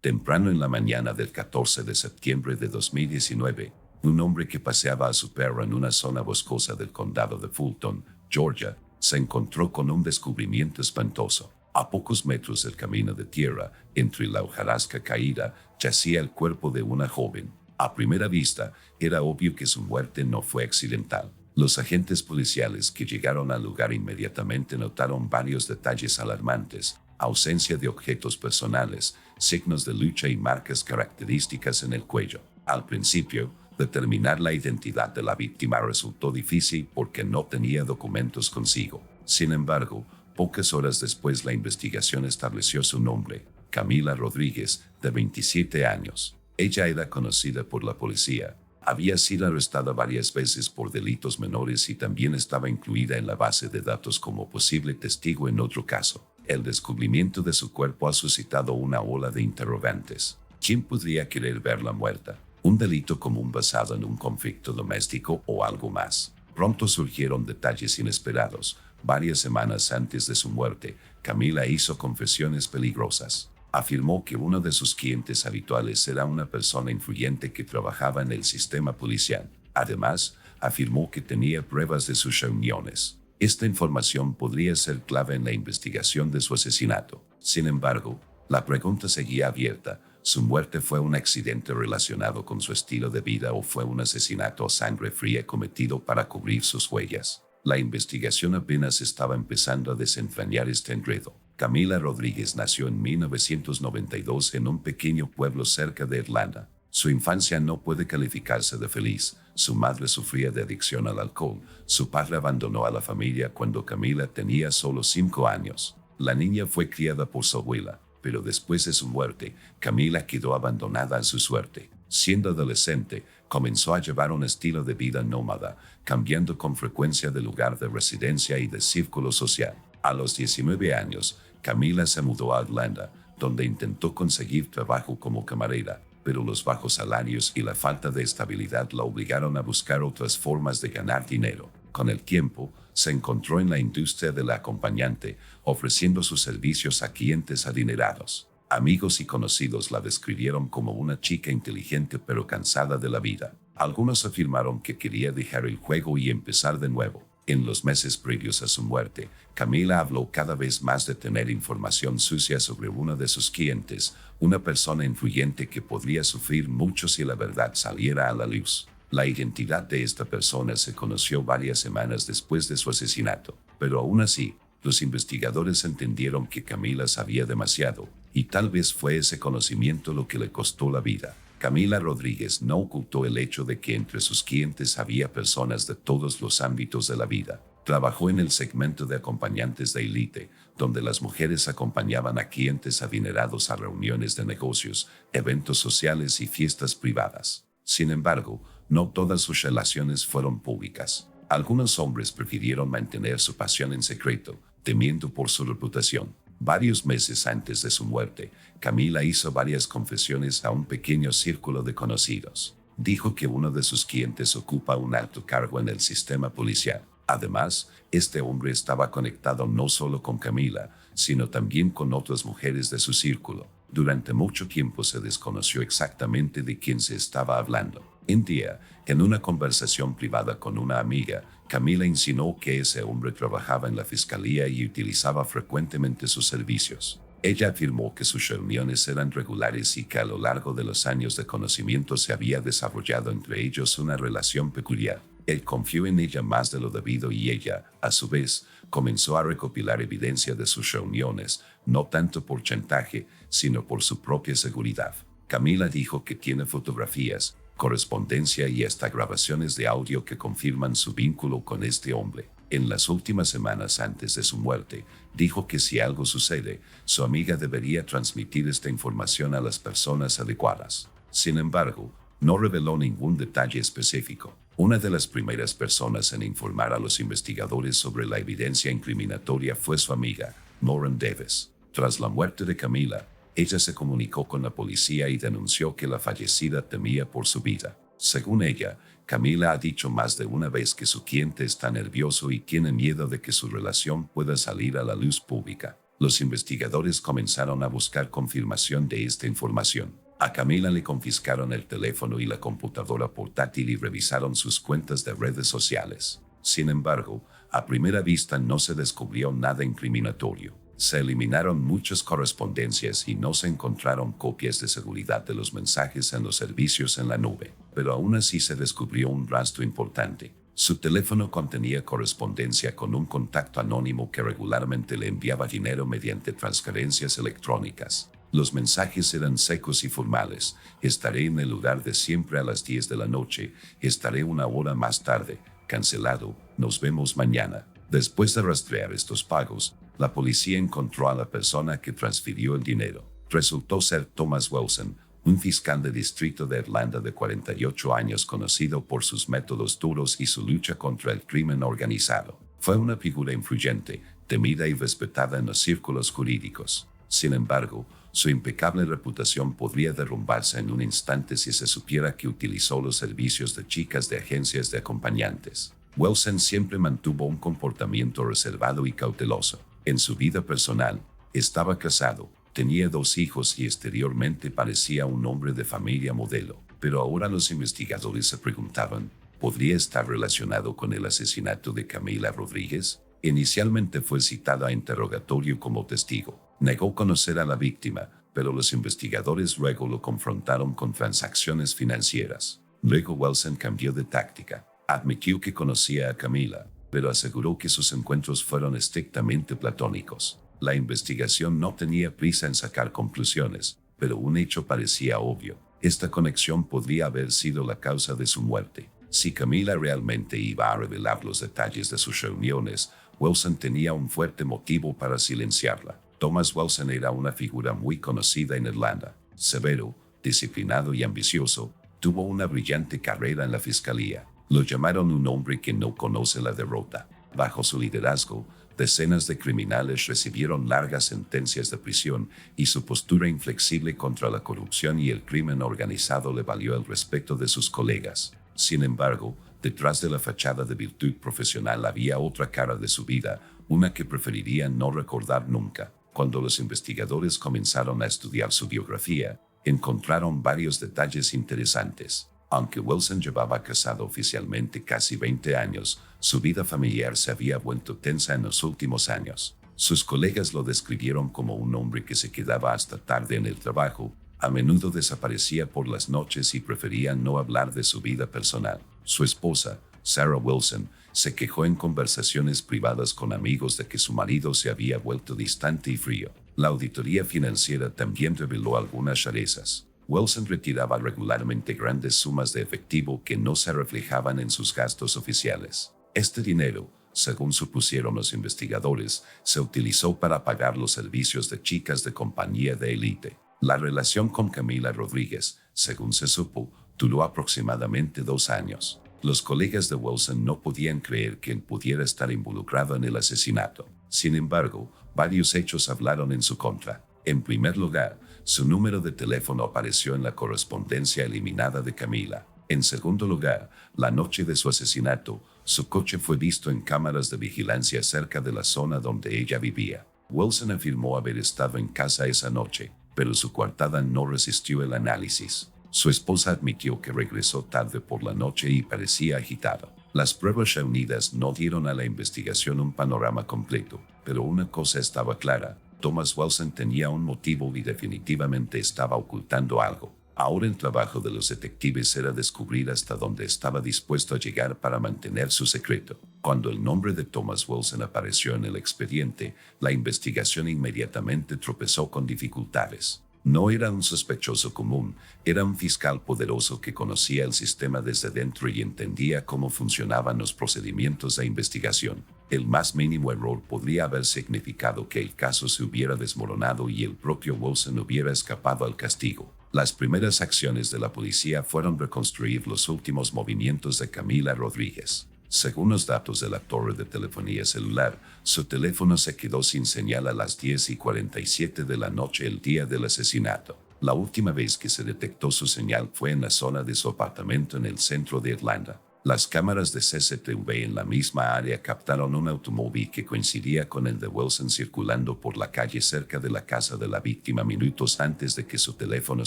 Temprano en la mañana del 14 de septiembre de 2019, un hombre que paseaba a su perro en una zona boscosa del condado de Fulton, Georgia, se encontró con un descubrimiento espantoso. A pocos metros del camino de tierra, entre la hojarasca caída, yacía el cuerpo de una joven. A primera vista, era obvio que su muerte no fue accidental. Los agentes policiales que llegaron al lugar inmediatamente notaron varios detalles alarmantes: ausencia de objetos personales, signos de lucha y marcas características en el cuello. Al principio, determinar la identidad de la víctima resultó difícil porque no tenía documentos consigo. Sin embargo, pocas horas después la investigación estableció su nombre: Camila Rodríguez, de 27 años. Ella era conocida por la policía. Había sido arrestada varias veces por delitos menores y también estaba incluida en la base de datos como posible testigo en otro caso. El descubrimiento de su cuerpo ha suscitado una ola de interrogantes. ¿Quién podría querer verla muerta? ¿Un delito común basado en un conflicto doméstico o algo más? Pronto surgieron detalles inesperados. Varias semanas antes de su muerte, Camila hizo confesiones peligrosas. Afirmó que uno de sus clientes habituales era una persona influyente que trabajaba en el sistema policial. Además, afirmó que tenía pruebas de sus reuniones. Esta información podría ser clave en la investigación de su asesinato. Sin embargo, la pregunta seguía abierta: ¿su muerte fue un accidente relacionado con su estilo de vida o fue un asesinato a sangre fría cometido para cubrir sus huellas? La investigación apenas estaba empezando a desentrañar este enredo. Camila Rodríguez nació en 1992 en un pequeño pueblo cerca de Atlanta. Su infancia no puede calificarse de feliz. Su madre sufría de adicción al alcohol. Su padre abandonó a la familia cuando Camila tenía solo 5 años. La niña fue criada por su abuela, pero después de su muerte, Camila quedó abandonada a su suerte. Siendo adolescente, comenzó a llevar un estilo de vida nómada, cambiando con frecuencia de lugar de residencia y de círculo social. A los 19 años, Camila se mudó a Atlanta, donde intentó conseguir trabajo como camarera, pero los bajos salarios y la falta de estabilidad la obligaron a buscar otras formas de ganar dinero. Con el tiempo, se encontró en la industria del acompañante, ofreciendo sus servicios a clientes adinerados. Amigos y conocidos la describieron como una chica inteligente pero cansada de la vida. Algunos afirmaron que quería dejar el juego y empezar de nuevo. En los meses previos a su muerte, Camila habló cada vez más de tener información sucia sobre uno de sus clientes, una persona influyente que podría sufrir mucho si la verdad saliera a la luz. La identidad de esta persona se conoció varias semanas después de su asesinato, pero aún así, los investigadores entendieron que Camila sabía demasiado, y tal vez fue ese conocimiento lo que le costó la vida. Camila Rodríguez no ocultó el hecho de que entre sus clientes había personas de todos los ámbitos de la vida. Trabajó en el segmento de acompañantes de élite, donde las mujeres acompañaban a clientes adinerados a reuniones de negocios, eventos sociales y fiestas privadas. Sin embargo, no todas sus relaciones fueron públicas. Algunos hombres prefirieron mantener su pasión en secreto, temiendo por su reputación. Varios meses antes de su muerte, Camila hizo varias confesiones a un pequeño círculo de conocidos. Dijo que uno de sus clientes ocupa un alto cargo en el sistema policial. Además, este hombre estaba conectado no solo con Camila, sino también con otras mujeres de su círculo. Durante mucho tiempo se desconoció exactamente de quién se estaba hablando. Un día, en una conversación privada con una amiga, Camila insinuó que ese hombre trabajaba en la fiscalía y utilizaba frecuentemente sus servicios. Ella afirmó que sus reuniones eran regulares y que a lo largo de los años de conocimiento se había desarrollado entre ellos una relación peculiar. Él confió en ella más de lo debido y ella, a su vez, comenzó a recopilar evidencia de sus reuniones, no tanto por chantaje, sino por su propia seguridad. Camila dijo que tiene fotografías, correspondencia y hasta grabaciones de audio que confirman su vínculo con este hombre. En las últimas semanas antes de su muerte, dijo que si algo sucede, su amiga debería transmitir esta información a las personas adecuadas. Sin embargo, no reveló ningún detalle específico. Una de las primeras personas en informar a los investigadores sobre la evidencia incriminatoria fue su amiga, Lauren Davis. Tras la muerte de Camila, ella se comunicó con la policía y denunció que la fallecida temía por su vida. Según ella, Camila ha dicho más de una vez que su cliente está nervioso y tiene miedo de que su relación pueda salir a la luz pública. Los investigadores comenzaron a buscar confirmación de esta información. A Camila le confiscaron el teléfono y la computadora portátil y revisaron sus cuentas de redes sociales. Sin embargo, a primera vista no se descubrió nada incriminatorio. Se eliminaron muchas correspondencias y no se encontraron copias de seguridad de los mensajes en los servicios en la nube. Pero aún así se descubrió un rastro importante. Su teléfono contenía correspondencia con un contacto anónimo que regularmente le enviaba dinero mediante transferencias electrónicas. Los mensajes eran secos y formales. Estaré en el lugar de siempre a las 10 de la noche. Estaré una hora más tarde. Cancelado. Nos vemos mañana. Después de rastrear estos pagos, la policía encontró a la persona que transfirió el dinero. Resultó ser Thomas Wilson, un fiscal de distrito de Atlanta de 48 años conocido por sus métodos duros y su lucha contra el crimen organizado. Fue una figura influyente, temida y respetada en los círculos jurídicos. Sin embargo, su impecable reputación podría derrumbarse en un instante si se supiera que utilizó los servicios de chicas de agencias de acompañantes. Wilson siempre mantuvo un comportamiento reservado y cauteloso. En su vida personal, estaba casado, tenía 2 hijos y exteriormente parecía un hombre de familia modelo. Pero ahora los investigadores se preguntaban, ¿podría estar relacionado con el asesinato de Camila Rodríguez? Inicialmente fue citada a interrogatorio como testigo. Negó conocer a la víctima, pero los investigadores luego lo confrontaron con transacciones financieras. Luego Wilson cambió de táctica. Admitió que conocía a Camila, pero aseguró que sus encuentros fueron estrictamente platónicos. La investigación no tenía prisa en sacar conclusiones, pero un hecho parecía obvio. Esta conexión podría haber sido la causa de su muerte. Si Camila realmente iba a revelar los detalles de sus reuniones, Wilson tenía un fuerte motivo para silenciarla. Thomas Wilson era una figura muy conocida en Atlanta. Severo, disciplinado y ambicioso, tuvo una brillante carrera en la fiscalía. Lo llamaron un hombre que no conoce la derrota. Bajo su liderazgo, decenas de criminales recibieron largas sentencias de prisión y su postura inflexible contra la corrupción y el crimen organizado le valió el respeto de sus colegas. Sin embargo, detrás de la fachada de virtud profesional había otra cara de su vida, una que preferirían no recordar nunca. Cuando los investigadores comenzaron a estudiar su biografía, encontraron varios detalles interesantes. Aunque Wilson llevaba casado oficialmente casi 20 años, su vida familiar se había vuelto tensa en los últimos años. Sus colegas lo describieron como un hombre que se quedaba hasta tarde en el trabajo, a menudo desaparecía por las noches y prefería no hablar de su vida personal. Su esposa, Sarah Wilson, se quejó en conversaciones privadas con amigos de que su marido se había vuelto distante y frío. La auditoría financiera también reveló algunas rarezas. Wilson retiraba regularmente grandes sumas de efectivo que no se reflejaban en sus gastos oficiales. Este dinero, según supusieron los investigadores, se utilizó para pagar los servicios de chicas de compañía de élite. La relación con Camila Rodríguez, según se supo, duró aproximadamente 2 años. Los colegas de Wilson no podían creer que él pudiera estar involucrado en el asesinato. Sin embargo, varios hechos hablaron en su contra. En primer lugar, su número de teléfono apareció en la correspondencia eliminada de Camila. En segundo lugar, la noche de su asesinato, su coche fue visto en cámaras de vigilancia cerca de la zona donde ella vivía. Wilson afirmó haber estado en casa esa noche, pero su coartada no resistió el análisis. Su esposa admitió que regresó tarde por la noche y parecía agitado. Las pruebas reunidas no dieron a la investigación un panorama completo, pero una cosa estaba clara: Thomas Wilson tenía un motivo y definitivamente estaba ocultando algo. Ahora el trabajo de los detectives era descubrir hasta dónde estaba dispuesto a llegar para mantener su secreto. Cuando el nombre de Thomas Wilson apareció en el expediente, la investigación inmediatamente tropezó con dificultades. No era un sospechoso común, era un fiscal poderoso que conocía el sistema desde dentro y entendía cómo funcionaban los procedimientos de investigación. El más mínimo error podría haber significado que el caso se hubiera desmoronado y el propio Wilson hubiera escapado al castigo. Las primeras acciones de la policía fueron reconstruir los últimos movimientos de Camila Rodríguez. Según los datos de la torre de telefonía celular, su teléfono se quedó sin señal a las 10:47 de la noche el día del asesinato. La última vez que se detectó su señal fue en la zona de su apartamento en el centro de Atlanta. Las cámaras de CCTV en la misma área captaron un automóvil que coincidía con el de Wilson circulando por la calle cerca de la casa de la víctima minutos antes de que su teléfono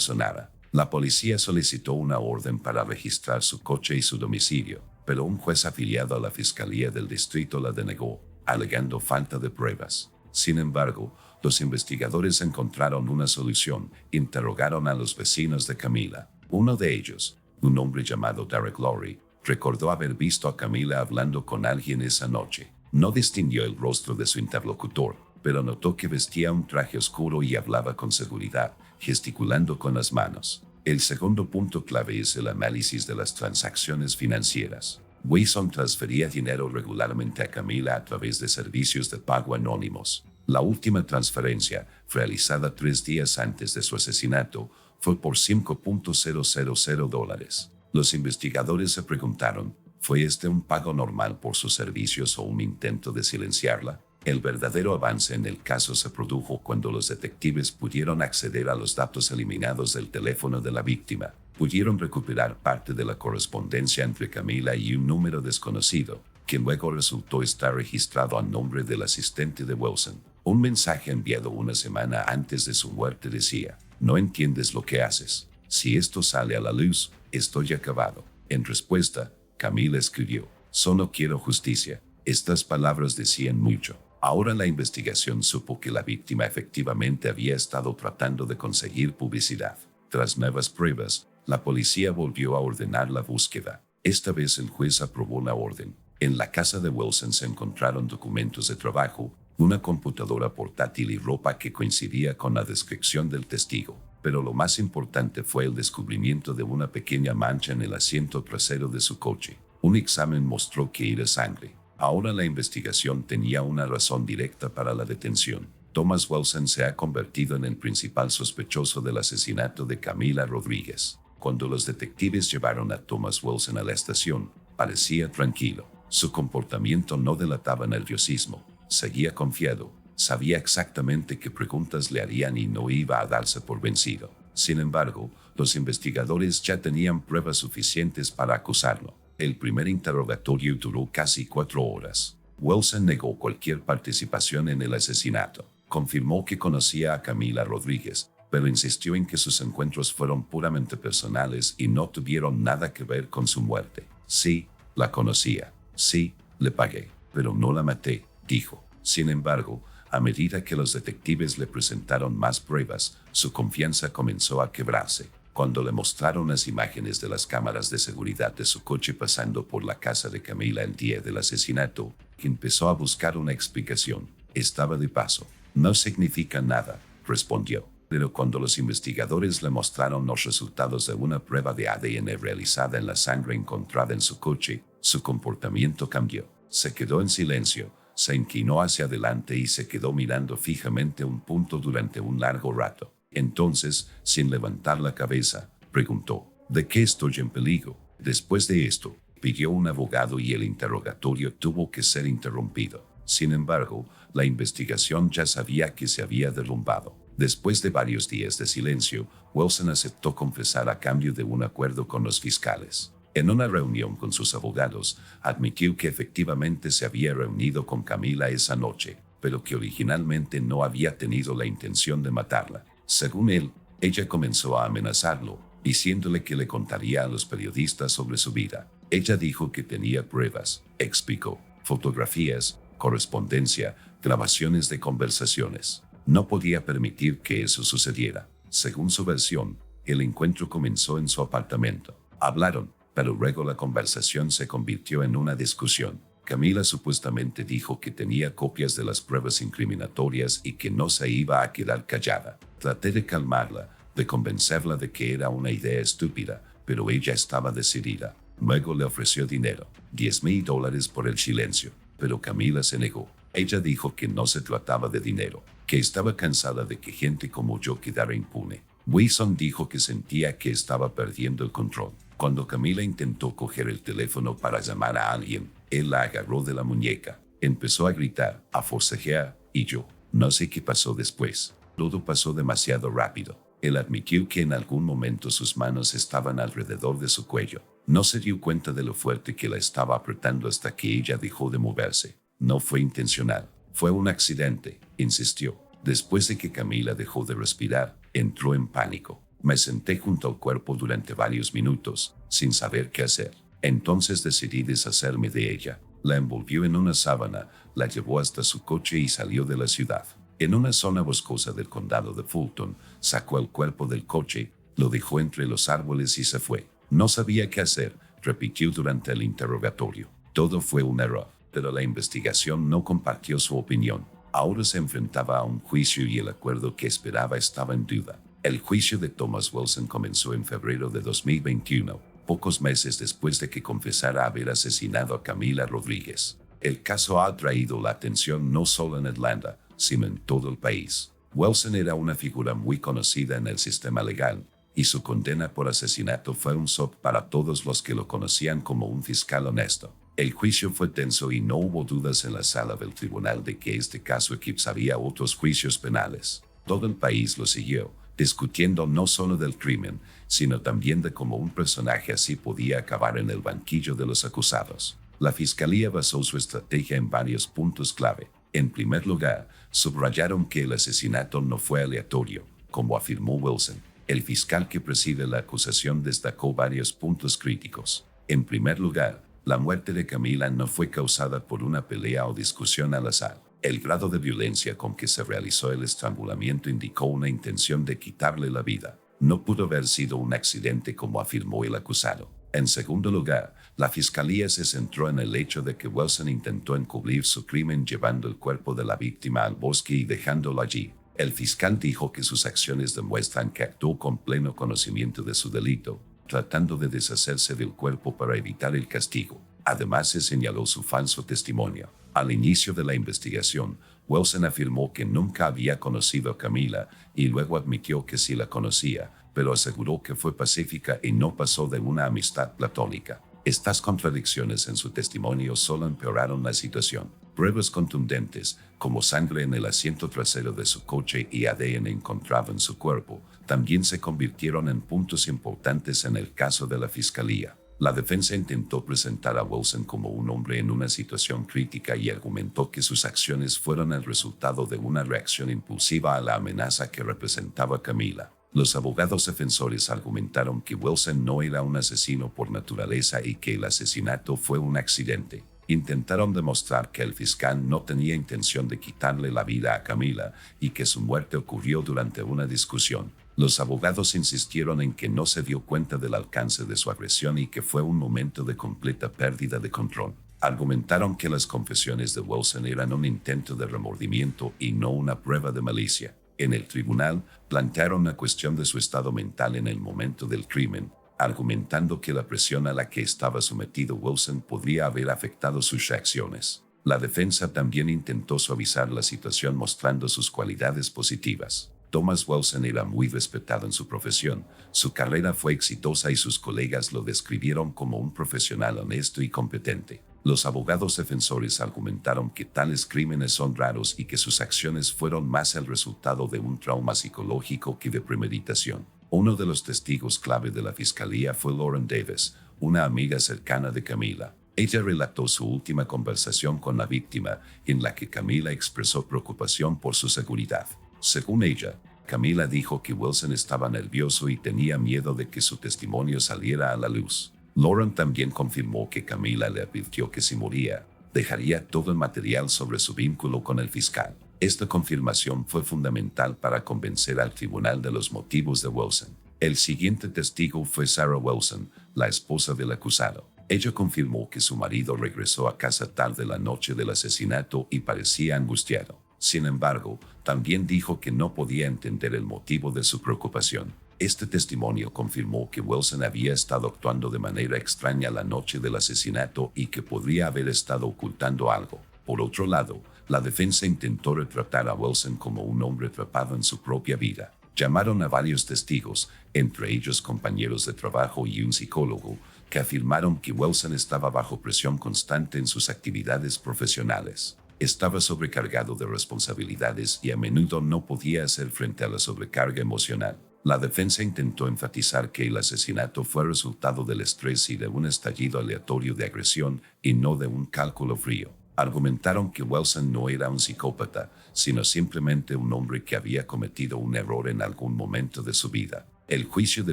sonara. La policía solicitó una orden para registrar su coche y su domicilio, pero un juez afiliado a la Fiscalía del Distrito la denegó, alegando falta de pruebas. Sin embargo, los investigadores encontraron una solución. Interrogaron a los vecinos de Camila. Uno de ellos, un hombre llamado Derek Lowry, recordó haber visto a Camila hablando con alguien esa noche. No distinguió el rostro de su interlocutor, pero notó que vestía un traje oscuro y hablaba con seguridad, gesticulando con las manos. El segundo punto clave es el análisis de las transacciones financieras. Wilson transfería dinero regularmente a Camila a través de servicios de pago anónimos. La última transferencia, realizada 3 días antes de su asesinato, fue por $5,000. Los investigadores se preguntaron, ¿fue este un pago normal por sus servicios o un intento de silenciarla? El verdadero avance en el caso se produjo cuando los detectives pudieron acceder a los datos eliminados del teléfono de la víctima. Pudieron recuperar parte de la correspondencia entre Camila y un número desconocido, que luego resultó estar registrado a nombre del asistente de Wilson. Un mensaje enviado una semana antes de su muerte decía: "No entiendes lo que haces. Si esto sale a la luz, estoy acabado". En respuesta, Camila escribió: "Solo quiero justicia". Estas palabras decían mucho. Ahora la investigación supo que la víctima efectivamente había estado tratando de conseguir publicidad. Tras nuevas pruebas, la policía volvió a ordenar la búsqueda. Esta vez el juez aprobó la orden. En la casa de Wilson se encontraron documentos de trabajo, una computadora portátil y ropa que coincidía con la descripción del testigo. Pero lo más importante fue el descubrimiento de una pequeña mancha en el asiento trasero de su coche. Un examen mostró que era sangre. Ahora la investigación tenía una razón directa para la detención. Thomas Wilson se ha convertido en el principal sospechoso del asesinato de Camila Rodríguez. Cuando los detectives llevaron a Thomas Wilson a la estación, parecía tranquilo. Su comportamiento no delataba nerviosismo. Seguía confiado. Sabía exactamente qué preguntas le harían y no iba a darse por vencido. Sin embargo, los investigadores ya tenían pruebas suficientes para acusarlo. El primer interrogatorio duró casi 4 horas. Wilson negó cualquier participación en el asesinato. Confirmó que conocía a Camila Rodríguez, pero insistió en que sus encuentros fueron puramente personales y no tuvieron nada que ver con su muerte. "Sí, la conocía. Sí, le pagué, pero no la maté", dijo. Sin embargo, a medida que los detectives le presentaron más pruebas, su confianza comenzó a quebrarse. Cuando le mostraron las imágenes de las cámaras de seguridad de su coche pasando por la casa de Camila el día del asesinato, empezó a buscar una explicación. "Estaba de paso". "No significa nada", respondió. Pero cuando los investigadores le mostraron los resultados de una prueba de ADN realizada en la sangre encontrada en su coche, su comportamiento cambió. Se quedó en silencio, se inclinó hacia adelante y se quedó mirando fijamente un punto durante un largo rato. Entonces, sin levantar la cabeza, preguntó: "¿De qué estoy en peligro?". Después de esto, pidió un abogado y el interrogatorio tuvo que ser interrumpido. Sin embargo, la investigación ya sabía que se había derrumbado. Después de varios días de silencio, Wilson aceptó confesar a cambio de un acuerdo con los fiscales. En una reunión con sus abogados, admitió que efectivamente se había reunido con Camila esa noche, pero que originalmente no había tenido la intención de matarla. Según él, ella comenzó a amenazarlo, diciéndole que le contaría a los periodistas sobre su vida. Ella dijo que tenía pruebas, explicó: fotografías, correspondencia, grabaciones de conversaciones. No podía permitir que eso sucediera. Según su versión, el encuentro comenzó en su apartamento. Hablaron, pero luego la conversación se convirtió en una discusión. Camila supuestamente dijo que tenía copias de las pruebas incriminatorias y que no se iba a quedar callada. Traté de calmarla, de convencerla de que era una idea estúpida, pero ella estaba decidida. Luego le ofreció dinero, $10,000 por el silencio, pero Camila se negó. Ella dijo que no se trataba de dinero, que estaba cansada de que gente como yo quedara impune. Wilson dijo que sentía que estaba perdiendo el control. Cuando Camila intentó coger el teléfono para llamar a alguien, él la agarró de la muñeca. Empezó a gritar, a forcejear, y yo no sé qué pasó después. Todo pasó demasiado rápido. Él admitió que en algún momento sus manos estaban alrededor de su cuello. No se dio cuenta de lo fuerte que la estaba apretando hasta que ella dejó de moverse. No fue intencional. Fue un accidente, insistió. Después de que Camila dejó de respirar, entró en pánico. Me senté junto al cuerpo durante varios minutos, sin saber qué hacer. Entonces decidí deshacerme de ella. La envolvió en una sábana, la llevó hasta su coche y salió de la ciudad. En una zona boscosa del condado de Fulton, sacó el cuerpo del coche, lo dejó entre los árboles y se fue. No sabía qué hacer, repitió durante el interrogatorio. Todo fue un error, pero la investigación no compartió su opinión. Ahora se enfrentaba a un juicio y el acuerdo que esperaba estaba en duda. El juicio de Thomas Wilson comenzó en febrero de 2021, pocos meses después de que confesara haber asesinado a Camila Rodríguez. El caso ha atraído la atención no solo en Atlanta, sino en todo el país. Wilson era una figura muy conocida en el sistema legal, y su condena por asesinato fue un shock para todos los que lo conocían como un fiscal honesto. El juicio fue tenso y no hubo dudas en la sala del tribunal de que este caso eclipsaría a otros juicios penales. Todo el país lo siguió, discutiendo no solo del crimen, sino también de cómo un personaje así podía acabar en el banquillo de los acusados. La fiscalía basó su estrategia en varios puntos clave. En primer lugar, subrayaron que el asesinato no fue aleatorio, como afirmó Wilson. El fiscal que preside la acusación destacó varios puntos críticos. En primer lugar, la muerte de Camila no fue causada por una pelea o discusión al azar. El grado de violencia con que se realizó el estrangulamiento indicó una intención de quitarle la vida. No pudo haber sido un accidente como afirmó el acusado. En segundo lugar, la fiscalía se centró en el hecho de que Wilson intentó encubrir su crimen llevando el cuerpo de la víctima al bosque y dejándolo allí. El fiscal dijo que sus acciones demuestran que actuó con pleno conocimiento de su delito, tratando de deshacerse del cuerpo para evitar el castigo. Además, se señaló su falso testimonio. Al inicio de la investigación, Wilson afirmó que nunca había conocido a Camila y luego admitió que sí la conocía, pero aseguró que fue pacífica y no pasó de una amistad platónica. Estas contradicciones en su testimonio solo empeoraron la situación. Pruebas contundentes, como sangre en el asiento trasero de su coche y ADN encontrado en su cuerpo, también se convirtieron en puntos importantes en el caso de la fiscalía. La defensa intentó presentar a Wilson como un hombre en una situación crítica y argumentó que sus acciones fueron el resultado de una reacción impulsiva a la amenaza que representaba Camila. Los abogados defensores argumentaron que Wilson no era un asesino por naturaleza y que el asesinato fue un accidente. Intentaron demostrar que el fiscal no tenía intención de quitarle la vida a Camila y que su muerte ocurrió durante una discusión. Los abogados insistieron en que no se dio cuenta del alcance de su agresión y que fue un momento de completa pérdida de control. Argumentaron que las confesiones de Wilson eran un intento de remordimiento y no una prueba de malicia. En el tribunal, plantearon la cuestión de su estado mental en el momento del crimen, argumentando que la presión a la que estaba sometido Wilson podría haber afectado sus reacciones. La defensa también intentó suavizar la situación mostrando sus cualidades positivas. Thomas Wilson era muy respetado en su profesión, su carrera fue exitosa y sus colegas lo describieron como un profesional honesto y competente. Los abogados defensores argumentaron que tales crímenes son raros y que sus acciones fueron más el resultado de un trauma psicológico que de premeditación. Uno de los testigos clave de la fiscalía fue Lauren Davis, una amiga cercana de Camila. Ella relató su última conversación con la víctima, en la que Camila expresó preocupación por su seguridad. Según ella, Camila dijo que Wilson estaba nervioso y tenía miedo de que su testimonio saliera a la luz. Lauren también confirmó que Camila le advirtió que si moría, dejaría todo el material sobre su vínculo con el fiscal. Esta confirmación fue fundamental para convencer al tribunal de los motivos de Wilson. El siguiente testigo fue Sarah Wilson, la esposa del acusado. Ella confirmó que su marido regresó a casa tarde la noche del asesinato y parecía angustiado. Sin embargo, también dijo que no podía entender el motivo de su preocupación. Este testimonio confirmó que Wilson había estado actuando de manera extraña la noche del asesinato y que podría haber estado ocultando algo. Por otro lado, la defensa intentó retratar a Wilson como un hombre atrapado en su propia vida. Llamaron a varios testigos, entre ellos compañeros de trabajo y un psicólogo, que afirmaron que Wilson estaba bajo presión constante en sus actividades profesionales. Estaba sobrecargado de responsabilidades y a menudo no podía hacer frente a la sobrecarga emocional. La defensa intentó enfatizar que el asesinato fue resultado del estrés y de un estallido aleatorio de agresión y no de un cálculo frío. Argumentaron que Wilson no era un psicópata, sino simplemente un hombre que había cometido un error en algún momento de su vida. El juicio de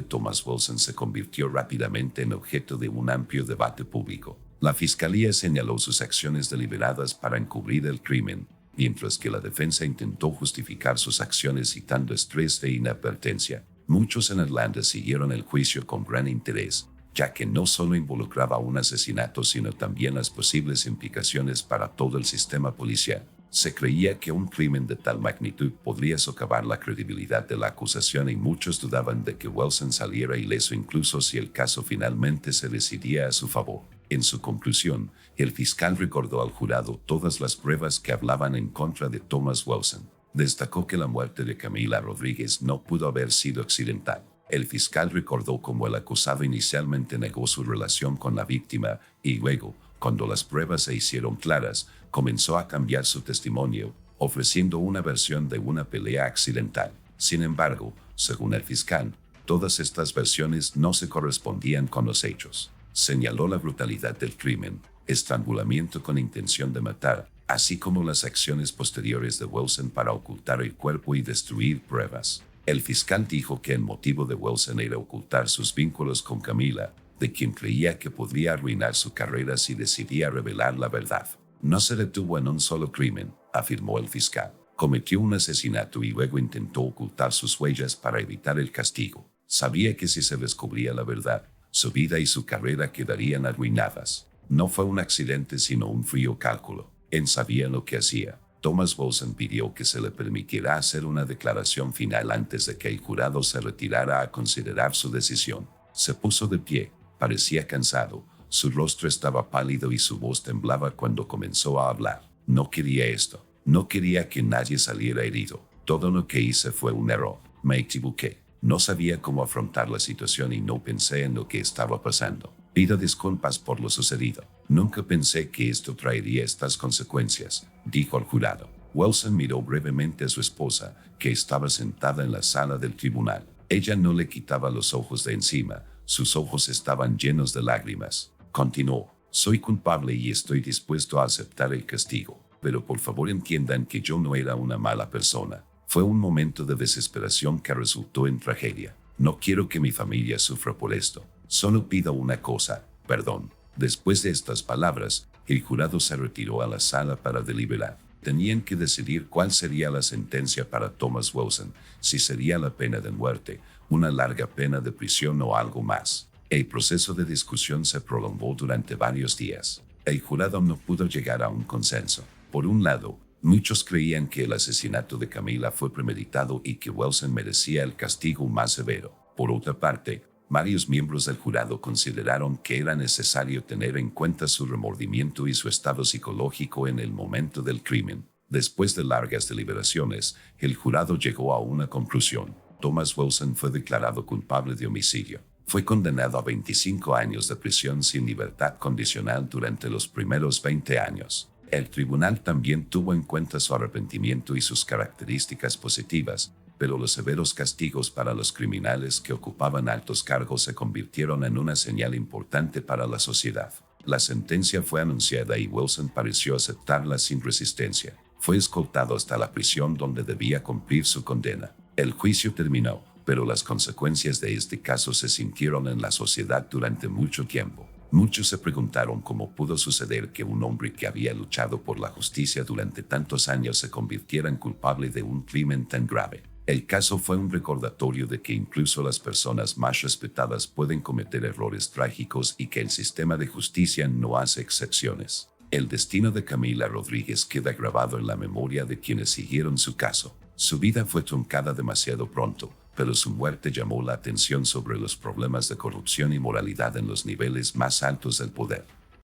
Thomas Wilson se convirtió rápidamente en objeto de un amplio debate público. La fiscalía señaló sus acciones deliberadas para encubrir el crimen, mientras que la defensa intentó justificar sus acciones citando estrés e inadvertencia. Muchos en Irlanda siguieron el juicio con gran interés, ya que no solo involucraba un asesinato, sino también las posibles implicaciones para todo el sistema policial. Se creía que un crimen de tal magnitud podría socavar la credibilidad de la acusación y muchos dudaban de que Wilson saliera ileso incluso si el caso finalmente se decidía a su favor. En su conclusión, el fiscal recordó al jurado todas las pruebas que hablaban en contra de Thomas Wilson. Destacó que la muerte de Camila Rodríguez no pudo haber sido accidental. El fiscal recordó cómo el acusado inicialmente negó su relación con la víctima y luego, cuando las pruebas se hicieron claras, comenzó a cambiar su testimonio, ofreciendo una versión de una pelea accidental. Sin embargo, según el fiscal, todas estas versiones no se correspondían con los hechos. Señaló la brutalidad del crimen, estrangulamiento con intención de matar, así como las acciones posteriores de Wilson para ocultar el cuerpo y destruir pruebas. El fiscal dijo que el motivo de Wilson era ocultar sus vínculos con Camila, de quien creía que podría arruinar su carrera si decidía revelar la verdad. No se detuvo en un solo crimen, afirmó el fiscal. Cometió un asesinato y luego intentó ocultar sus huellas para evitar el castigo. Sabía que si se descubría la verdad, su vida y su carrera quedarían arruinadas. No fue un accidente sino un frío cálculo. Él sabía lo que hacía. Thomas Wilson pidió que se le permitiera hacer una declaración final antes de que el jurado se retirara a considerar su decisión. Se puso de pie, parecía cansado, su rostro estaba pálido y su voz temblaba cuando comenzó a hablar. No quería esto. No quería que nadie saliera herido. Todo lo que hice fue un error. Me equivoqué. No sabía cómo afrontar la situación y no pensé en lo que estaba pasando. Pido disculpas por lo sucedido. Nunca pensé que esto traería estas consecuencias, dijo al jurado. Wilson miró brevemente a su esposa, que estaba sentada en la sala del tribunal. Ella no le quitaba los ojos de encima, sus ojos estaban llenos de lágrimas. Continuó: soy culpable y estoy dispuesto a aceptar el castigo, pero por favor entiendan que yo no era una mala persona. Fue un momento de desesperación que resultó en tragedia. No quiero que mi familia sufra por esto. Solo pido una cosa, perdón. Después de estas palabras, el jurado se retiró a la sala para deliberar. Tenían que decidir cuál sería la sentencia para Thomas Wilson, si sería la pena de muerte, una larga pena de prisión o algo más. El proceso de discusión se prolongó durante varios días. El jurado no pudo llegar a un consenso. Por un lado, muchos creían que el asesinato de Camila fue premeditado y que Wilson merecía el castigo más severo. Por otra parte, varios miembros del jurado consideraron que era necesario tener en cuenta su remordimiento y su estado psicológico en el momento del crimen. Después de largas deliberaciones, el jurado llegó a una conclusión. Thomas Wilson fue declarado culpable de homicidio. Fue condenado a 25 años de prisión sin libertad condicional durante los primeros 20 años. El tribunal también tuvo en cuenta su arrepentimiento y sus características positivas, pero los severos castigos para los criminales que ocupaban altos cargos se convirtieron en una señal importante para la sociedad. La sentencia fue anunciada y Wilson pareció aceptarla sin resistencia. Fue escoltado hasta la prisión donde debía cumplir su condena. El juicio terminó, pero las consecuencias de este caso se sintieron en la sociedad durante mucho tiempo. Muchos se preguntaron cómo pudo suceder que un hombre que había luchado por la justicia durante tantos años se convirtiera en culpable de un crimen tan grave. El caso fue un recordatorio de que incluso las personas más respetadas pueden cometer errores trágicos y que el sistema de justicia no hace excepciones. El destino de Camila Rodríguez queda grabado en la memoria de quienes siguieron su caso. Su vida fue truncada demasiado pronto, pero su muerte llamó la atención sobre los problemas de corrupción y moralidad en los niveles más altos del poder.